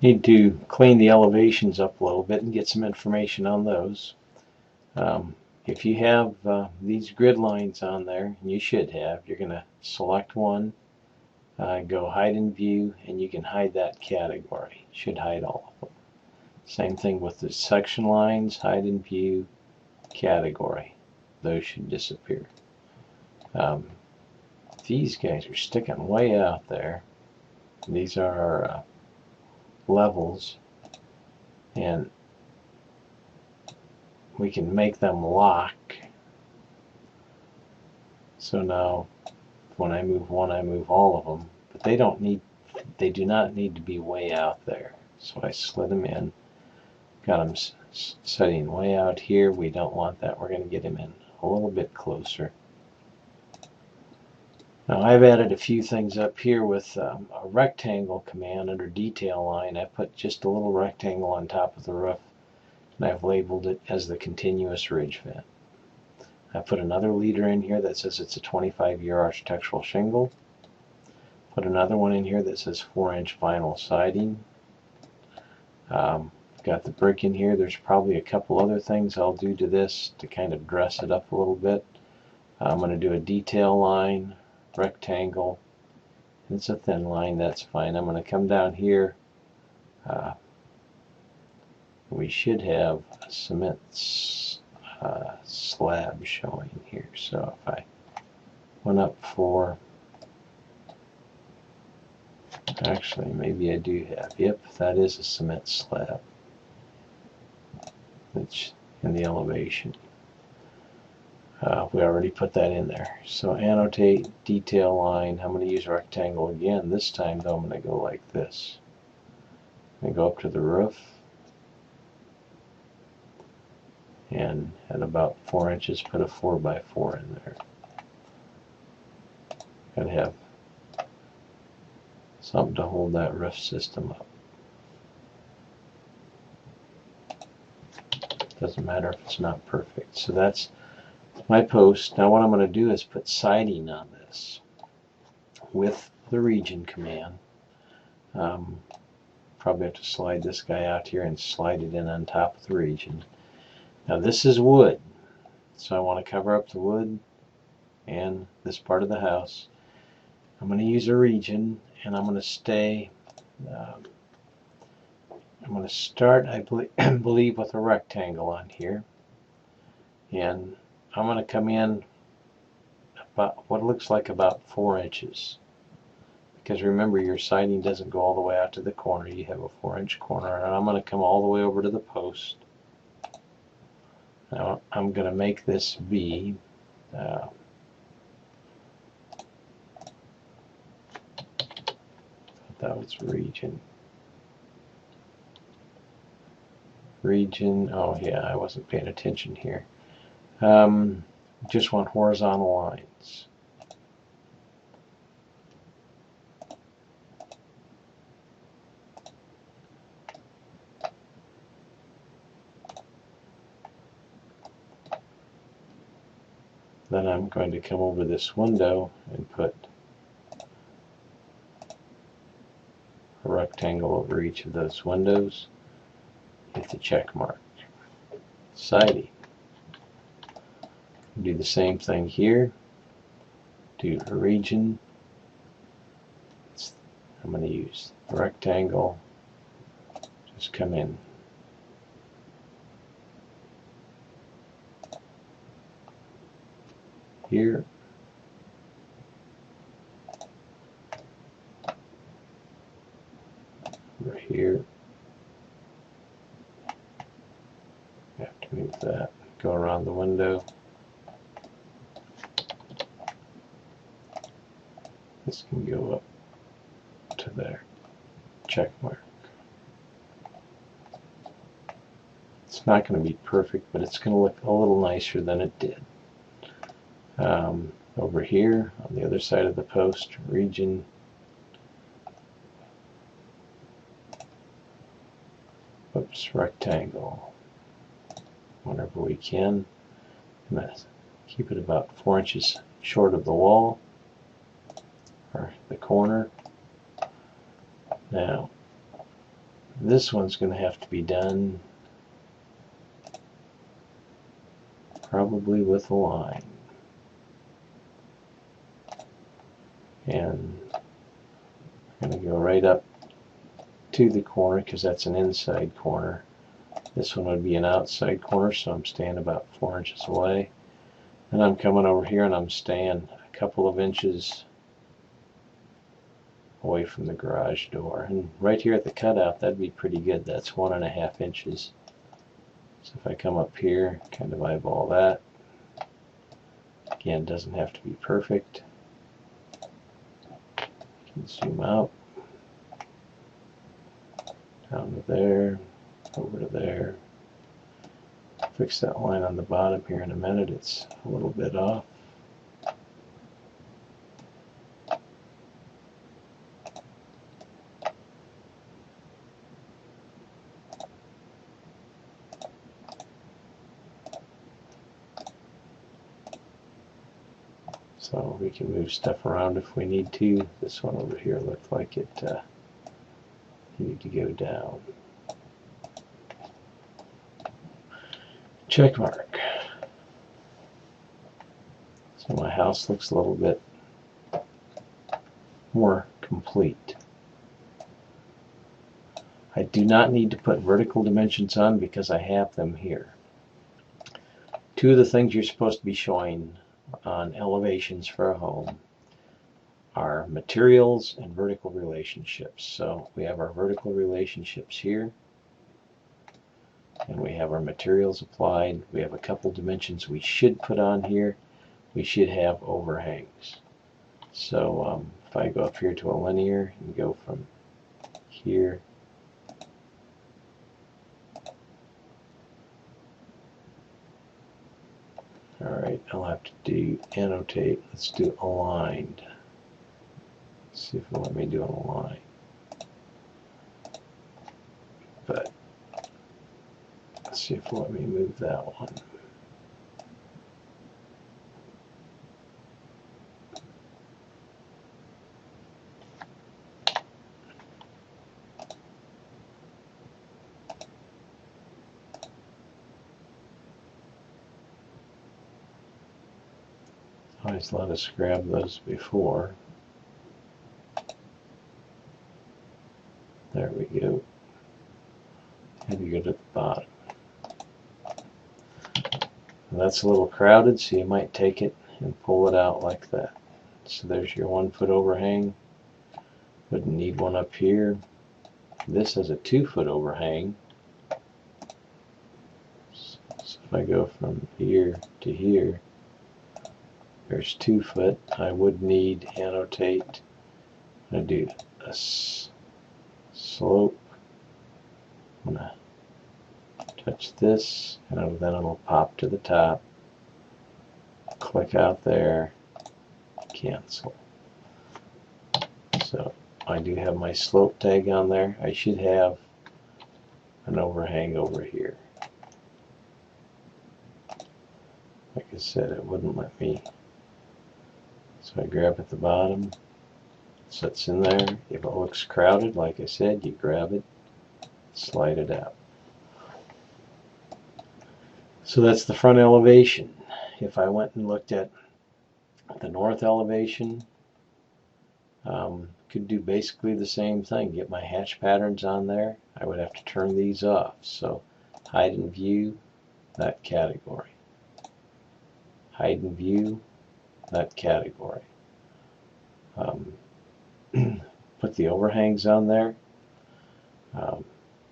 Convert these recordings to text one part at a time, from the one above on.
Need to clean the elevations up a little bit and get some information on those. If you have these grid lines on there, and you should have, you're going to select one, go hide in view, and you can hide that category. Should hide all of them. Same thing with the section lines, hide in view, category. Those should disappear. These guys are sticking way out there. These are our levels, and we can make them lock. So now when I move one, I move all of them, but they do not need to be way out there. So I slid them in, got them setting way out here. We don't want that. We're going to get them in a little bit closer. Now I've added a few things up here with a rectangle command under detail line. I put just a little rectangle on top of the roof, and I've labeled it as the continuous ridge vent. I put another leader in here that says it's a 25-year architectural shingle. Put another one in here that says 4-inch vinyl siding. Got the brick in here. There's probably a couple other things I'll do to this to kind of dress it up a little bit. I'm going to do a detail line, rectangle. It's a thin line, that's fine. I'm going to come down here. We should have a cement slab showing here. So if I went up 4, actually maybe I do have, yep, that is a cement slab. It's in the elevation. We already put that in there. So annotate, detail line. I'm going to use rectangle again. This time though I'm going to go like this. I'm going to go up to the roof, and at about 4 inches put a 4x4 in there. Got to have something to hold that roof system up. Doesn't matter if it's not perfect. So that's my post. Now what I'm going to do is put siding on this with the region command. Probably have to slide this guy out here and slide it in on top of the region. Now this is wood, so I want to cover up the wood and this part of the house. I'm going to use a region, and I'm going to stay, I'm going to start, I believe, with a rectangle on here, and I'm going to come in about what looks like about 4 inches, because remember your siding doesn't go all the way out to the corner. You have a 4-inch corner, and I'm going to come all the way over to the post. Now I'm going to make this be that was region. Oh yeah, I wasn't paying attention here. Just want horizontal lines. Then I'm going to come over this window and put a rectangle over each of those windows. Hit the check mark. Siding. Do the same thing here. Do a region. I'm going to use the rectangle. Just come in. Here. Over here. You have to move that. Go around the window. This can go up to there. Check mark. It's not going to be perfect, but it's going to look a little nicer than it did. Over here on the other side of the post, region. Oops, rectangle. Whenever we can. I'm going to keep it about 4 inches short of the wall, or the corner. Now, This one's going to have to be done probably with a line. And I'm going to go right up to the corner because that's an inside corner. This one would be an outside corner, so I'm staying about 4 inches away. And I'm coming over here and I'm staying a couple of inches away from the garage door. And right here at the cutout, that'd be pretty good. That's 1.5 inches. So if I come up here, kind of eyeball that. Again, it doesn't have to be perfect. You can zoom out. Down to there, over to there. Fix that line on the bottom here in a minute. It's a little bit off. So we can move stuff around if we need to. This one over here looked like it needed to go down. Check mark. So my house looks a little bit more complete. I do not need to put vertical dimensions on because I have them here. Two of the things you're supposed to be showing on elevations for a home are materials and vertical relationships. So we have our vertical relationships here, and we have our materials applied. We have a couple dimensions we should put on here. We should have overhangs. So if I go up here to a linear and go from here alright, I'll have to do annotate. Let's do aligned. Let's see if it'll let me do an align. But let's see if it'll let me move that one. Always let us grab those before. There we go. And you go to the bottom. And that's a little crowded, so you might take it and pull it out like that. So there's your 1 foot overhang. Wouldn't need one up here. This has a 2 foot overhang. So if I go from here to here, there's 2 foot. I would need annotate. I'm going to do a slope. I'm going to touch this, and then it'll pop to the top. Click out there, cancel. So I do have my slope tag on there. I should have an overhang over here. Like I said, it wouldn't let me. So I grab at the bottom, sits in there. If it looks crowded, like I said, you grab it, slide it out. So that's the front elevation. If I went and looked at the north elevation, could do basically the same thing. Get my hatch patterns on there. I would have to turn these off. So hide and view, that category. Hide and view, that category. Put the overhangs on there.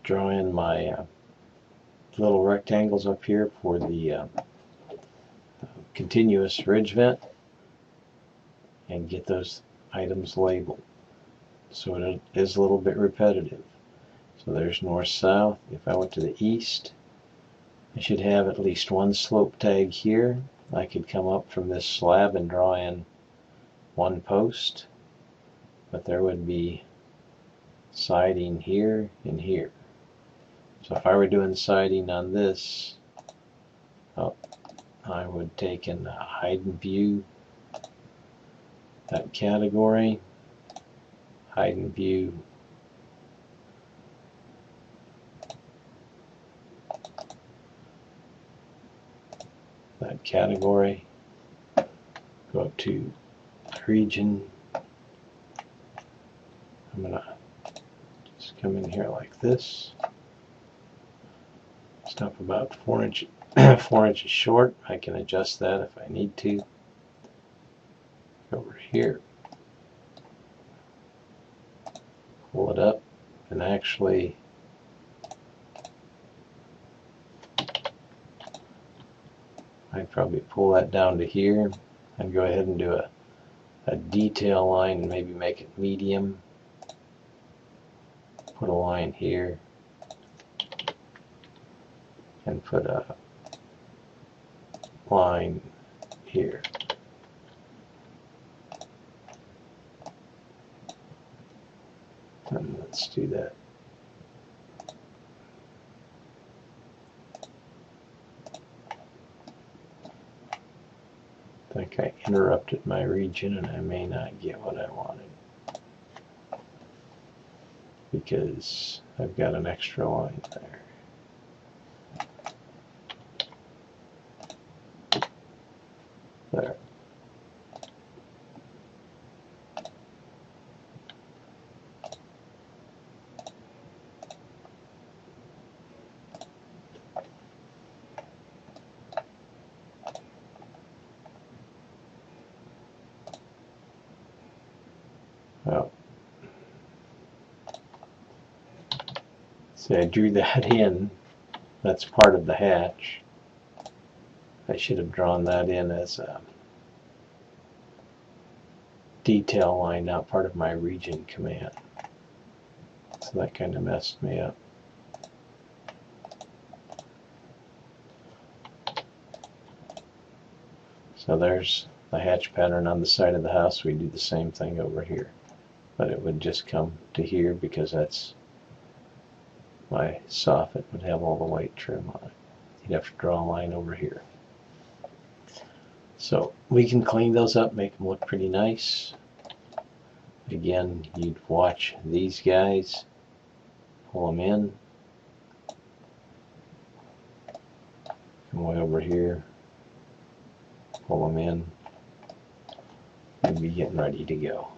Draw in my little rectangles up here for the continuous ridge vent, and get those items labeled. So it is a little bit repetitive. So there's north-south. If I went to the east, I should have at least one slope tag here. I could come up from this slab and draw in one post, but there would be siding here and here. So if I were doing siding on this, I would take and hide and view that category, hide and view that category, go up to region. I'm going to just come in here like this. Stop about 4 inches 4 inches short. I can adjust that if I need to. Over here, pull it up, and actually I'd probably pull that down to here and go ahead and do a detail line and maybe make it medium. Put a line here and put a line here. And let's do that. I think I interrupted my region and I may not get what I wanted because I've got an extra line there. There. Well, see, I drew that in. That's part of the hatch. I should have drawn that in as a detail line, not part of my region command. So that kind of messed me up. So there's the hatch pattern on the side of the house. We do the same thing over here, but it would just come to here because that's my soffit would have all the white trim on it. You'd have to draw a line over here. So we can clean those up, make them look pretty nice. Again, you'd watch these guys, pull them in, come way over here, pull them in, and be getting ready to go.